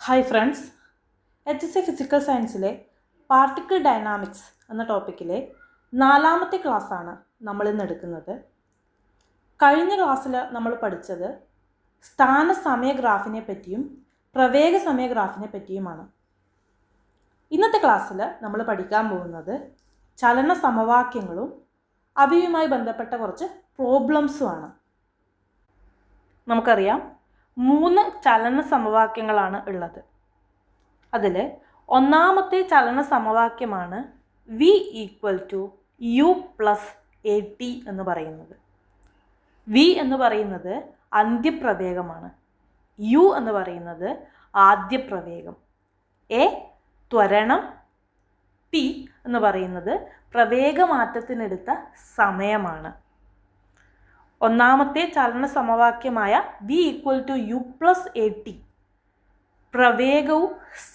Hi friends, HSC physical സയൻസിലെ particle dynamics എന്ന ടോപ്പിക്കിലെ 4ാമത്തെ ക്ലാസ്സാണ് നമ്മളിന്ന് എടുക്കുന്നത്. കഴിഞ്ഞ ക്ലാസ്സിൽ നമ്മൾ പഠിച്ചത് സ്ഥാന സമയ ഗ്രാഫിനെ പറ്റിയും പ്രവേഗ സമയ ഗ്രാഫിനെ പറ്റിയുമാണ്. ഇന്നത്തെ ക്ലാസ്സിൽ നമ്മൾ പഠിക്കാൻ പോകുന്നത് ചലന സമവാക്യങ്ങളും അവയുമായി ബന്ധപ്പെട്ട കുറച്ച് പ്രോബ്ലംസുമാണ്. നമുക്കറിയാം 3 ചലന സമവാക്യങ്ങളാണ് ഉള്ളത്. അതിൽ ഒന്നാമത്തെ ചലന സമവാക്യമാണ് V = U + AT എന്ന് പറയുന്നത്. V എന്ന് പറയുന്നത് അന്ത്യപ്രവേഗമാണ്, U എന്ന് പറയുന്നത് ആദ്യപ്രവേഗം, A ത്വരണം, T എന്ന് പറയുന്നത് പ്രവേഗമാറ്റത്തിനെടുത്ത സമയമാണ്. ഒന്നാമത്തെ ചലന സമവാക്യമായ V = U + AT പ്രവേഗവും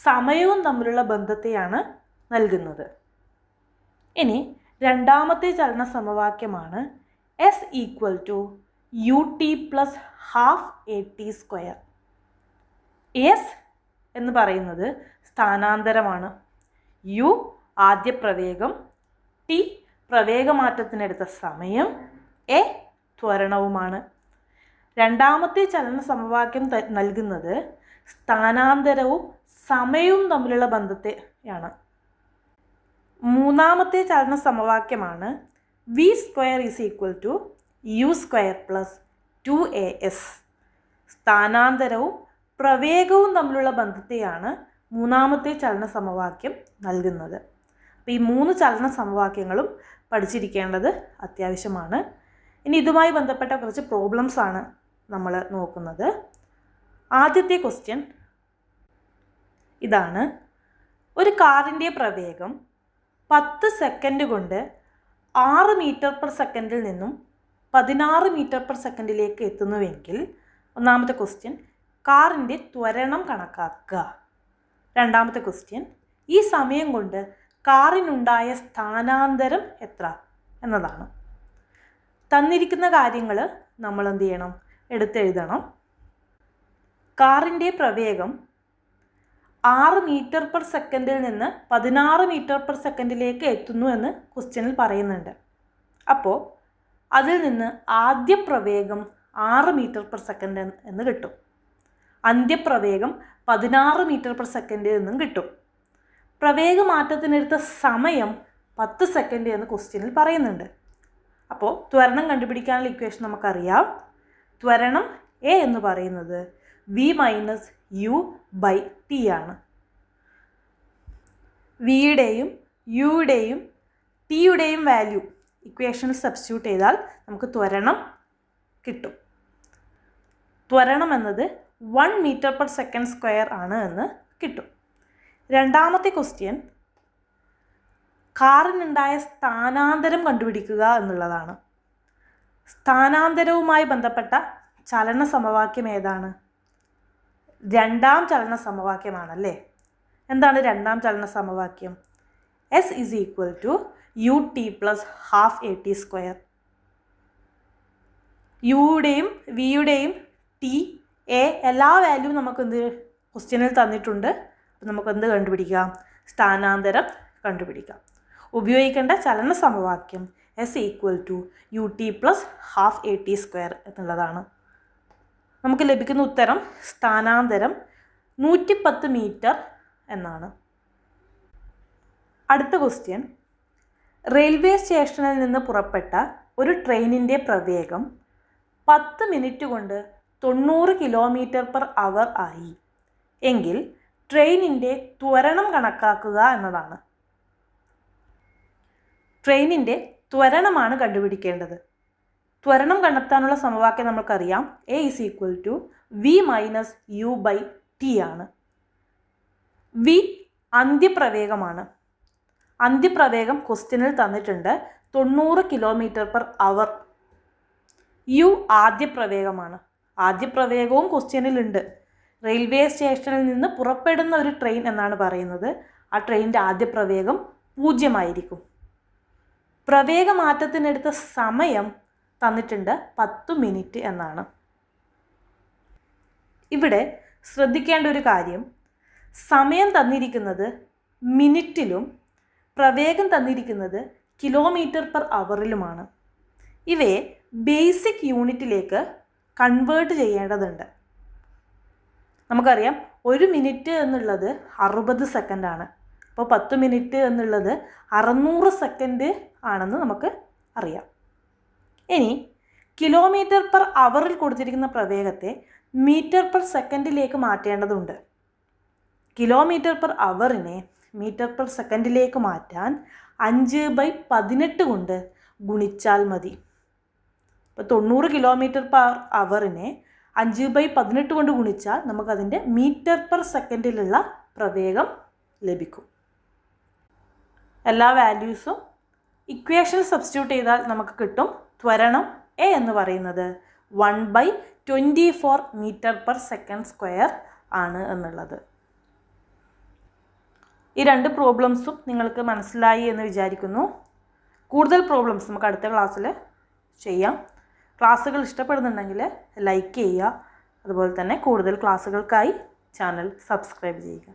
സമയവും തമ്മിലുള്ള ബന്ധത്തെയാണ് നൽകുന്നത്. ഇനി രണ്ടാമത്തെ ചലന സമവാക്യമാണ് S = UT + ½AT². S എന്ന് പറയുന്നത് സ്ഥാനാന്തരമാണ്, U ആദ്യപ്രവേഗം, T പ്രവേഗമാറ്റത്തിനെടുത്ത സമയം, A ത്വരണവുമാണ്. രണ്ടാമത്തെ ചലന സമവാക്യം നൽകുന്നത് സ്ഥാനാന്തരവും സമയവും തമ്മിലുള്ള ബന്ധത്തെയാണ്. മൂന്നാമത്തെ ചലന സമവാക്യമാണ് V² = U² + 2AS. സ്ഥാനാന്തരവും പ്രവേഗവും തമ്മിലുള്ള ബന്ധത്തെയാണ് മൂന്നാമത്തെ ചലന സമവാക്യം നൽകുന്നത്. അപ്പോൾ ഈ 3 ചലന സമവാക്യങ്ങളും പഠിച്ചിരിക്കേണ്ടത് അത്യാവശ്യമാണ്. ഇനി ഇതുമായി ബന്ധപ്പെട്ട കുറച്ച് പ്രോബ്ലംസ് ആണ് നമ്മൾ നോക്കുന്നത്. ആദ്യത്തെ ക്വസ്റ്റ്യൻ ഇതാണ്: ഒരു കാറിൻ്റെ പ്രവേഗം 10 സെക്കൻഡ് കൊണ്ട് 6 മീറ്റർ/സെക്കൻഡിൽ നിന്നും 16 മീറ്റർ/സെക്കൻഡിലേക്ക് എത്തുന്നുവെങ്കിൽ ഒന്നാമത്തെ ക്വസ്റ്റ്യൻ കാറിൻ്റെ ത്വരണം കണക്കാക്കുക. രണ്ടാമത്തെ ക്വസ്റ്റ്യൻ ഈ സമയം കൊണ്ട് കാറിനുണ്ടായ സ്ഥാനാന്തരം എത്ര എന്നതാണ്. തന്നിരിക്കുന്ന കാര്യങ്ങൾ നമ്മൾ എന്ത് ചെയ്യണം? എടുത്തെഴുതണം. കാറിൻ്റെ പ്രവേഗം 6 മീറ്റർ/സെക്കൻഡിൽ നിന്ന് 16 മീറ്റർ/സെക്കൻഡിലേക്ക് എത്തുന്നു എന്ന് ക്വസ്റ്റ്യനിൽ പറയുന്നുണ്ട്. അപ്പോൾ അതിൽ നിന്ന് ആദ്യ പ്രവേഗം 6 മീറ്റർ/സെക്കൻഡ് എന്ന് കിട്ടും, അന്ത്യപ്രവേഗം 16 മീറ്റർ/സെക്കൻഡിൽ നിന്നും കിട്ടും. പ്രവേഗമാറ്റത്തിനെടുത്ത സമയം 10 സെക്കൻഡ് എന്ന് ക്വസ്റ്റ്യനിൽ പറയുന്നുണ്ട്. അപ്പോൾ ത്വരണം കണ്ടുപിടിക്കാനുള്ള ഇക്വേഷൻ നമുക്കറിയാം. ത്വരണം A എന്ന് പറയുന്നത് V - U/T ആണ്. വിയുടെയും യുയുടെയും ടിയുടെയും വാല്യൂ ഇക്വേഷനിൽ സബ്സ്റ്റിറ്റ്യൂട്ട് ചെയ്താൽ നമുക്ക് ത്വരണം കിട്ടും. ത്വരണം എന്നത് 1 മീറ്റർ/സെക്കൻഡ്² ആണ് എന്ന് കിട്ടും. രണ്ടാമത്തെ ക്വസ്റ്റ്യൻ കാറിനുണ്ടായ സ്ഥാനാന്തരം കണ്ടുപിടിക്കുക എന്നുള്ളതാണ്. സ്ഥാനാന്തരവുമായി ബന്ധപ്പെട്ട ചലന സമവാക്യം ഏതാണ്? രണ്ടാം ചലന സമവാക്യമാണല്ലേ. എന്താണ് രണ്ടാം ചലന സമവാക്യം? S = UT + ½AT². യുയുടെയും വിയുടെയും T, A എല്ലാ വാല്യൂവും നമുക്ക് എന്ത് ക്വസ്റ്റ്യനിൽ തന്നിട്ടുണ്ട്. അപ്പോൾ നമുക്ക് എന്ത് കണ്ടുപിടിക്കാം? സ്ഥാനാന്തരം കണ്ടുപിടിക്കാം. ഉപയോഗിക്കേണ്ട ചലന സമവാക്യം S = UT + ½ എന്നുള്ളതാണ്. നമുക്ക് ലഭിക്കുന്ന ഉത്തരം സ്ഥാനാന്തരം 110 മീറ്റർ എന്നാണ്. അടുത്ത ക്വസ്റ്റ്യൻ: റെയിൽവേ സ്റ്റേഷനിൽ നിന്ന് പുറപ്പെട്ട ഒരു ട്രെയിനിൻ്റെ പ്രവേഗം 10 മിനിറ്റ് കൊണ്ട് 90 km/h ആയി എങ്കിൽ ട്രെയിനിൻ്റെ ത്വരണം കണക്കാക്കുക എന്നതാണ്. ട്രെയിനിൻ്റെ ത്വരണമാണ് കണ്ടുപിടിക്കേണ്ടത്. ത്വരണം കണ്ടെത്താനുള്ള സമവാക്യം നമുക്കറിയാം. A = V - U/T ആണ്. V അന്ത്യപ്രവേഗമാണ്. അന്ത്യപ്രവേഗം ക്വസ്റ്റ്യനിൽ തന്നിട്ടുണ്ട് 90 km/h. U ആദ്യപ്രവേഗമാണ്. ആദ്യപ്രവേഗവും ക്വസ്റ്റ്യനിലുണ്ട്. റെയിൽവേ സ്റ്റേഷനിൽ നിന്ന് പുറപ്പെടുന്ന ഒരു ട്രെയിൻ എന്നാണ് പറയുന്നത്. ആ ട്രെയിനിൻ്റെ ആദ്യപ്രവേഗം 0 ആയിരിക്കും. പ്രവേഗമാറ്റത്തിനെടുത്ത സമയം തന്നിട്ടുണ്ട് 10 മിനിറ്റ് എന്നാണ്. ഇവിടെ ശ്രദ്ധിക്കേണ്ട ഒരു കാര്യം, സമയം തന്നിരിക്കുന്നത് മിനിറ്റിലും പ്രവേഗം തന്നിരിക്കുന്നത് km/hയിലുമാണ്. ഇവയെ ബേസിക് യൂണിറ്റിലേക്ക് കൺവേർട്ട് ചെയ്യേണ്ടതുണ്ട്. നമുക്കറിയാം 1 മിനിറ്റ് എന്നുള്ളത് 60 സെക്കൻഡാണ്. അപ്പോൾ 10 മിനിറ്റ് എന്നുള്ളത് 600 സെക്കൻഡ് ആണെന്ന് നമുക്ക് അറിയാം. ഇനി km/hയിൽ കൊടുത്തിരിക്കുന്ന പ്രവേഗത്തെ m/s മാറ്റേണ്ടതുണ്ട്. km/hനെ m/s മാറ്റാൻ 5/18 കൊണ്ട് ഗുണിച്ചാൽ മതി. ഇപ്പോൾ 90 km/hനെ 5/18 കൊണ്ട് ഗുണിച്ചാൽ നമുക്കതിൻ്റെ m/s പ്രവേഗം ലഭിക്കും. എല്ലാ വാല്യൂസും ഇക്വേഷൻ സബ്സ്റ്റിറ്റ്യൂട്ട് ചെയ്താൽ നമുക്ക് കിട്ടും. ത്വരണം എ എന്ന് പറയുന്നത് 1/24 m/s² ആണ് എന്നുള്ളത്. ഈ 2 പ്രോബ്ലംസും നിങ്ങൾക്ക് മനസ്സിലായി എന്ന് വിചാരിക്കുന്നു. കൂടുതൽ പ്രോബ്ലംസ് നമുക്ക് അടുത്ത ക്ലാസ്സിൽ ചെയ്യാം. ക്ലാസ്സുകൾ ഇഷ്ടപ്പെടുന്നുണ്ടെങ്കിൽ ലൈക്ക് ചെയ്യുക. അതുപോലെ തന്നെ കൂടുതൽ ക്ലാസ്സുകൾക്കായി ചാനൽ സബ്സ്ക്രൈബ് ചെയ്യുക.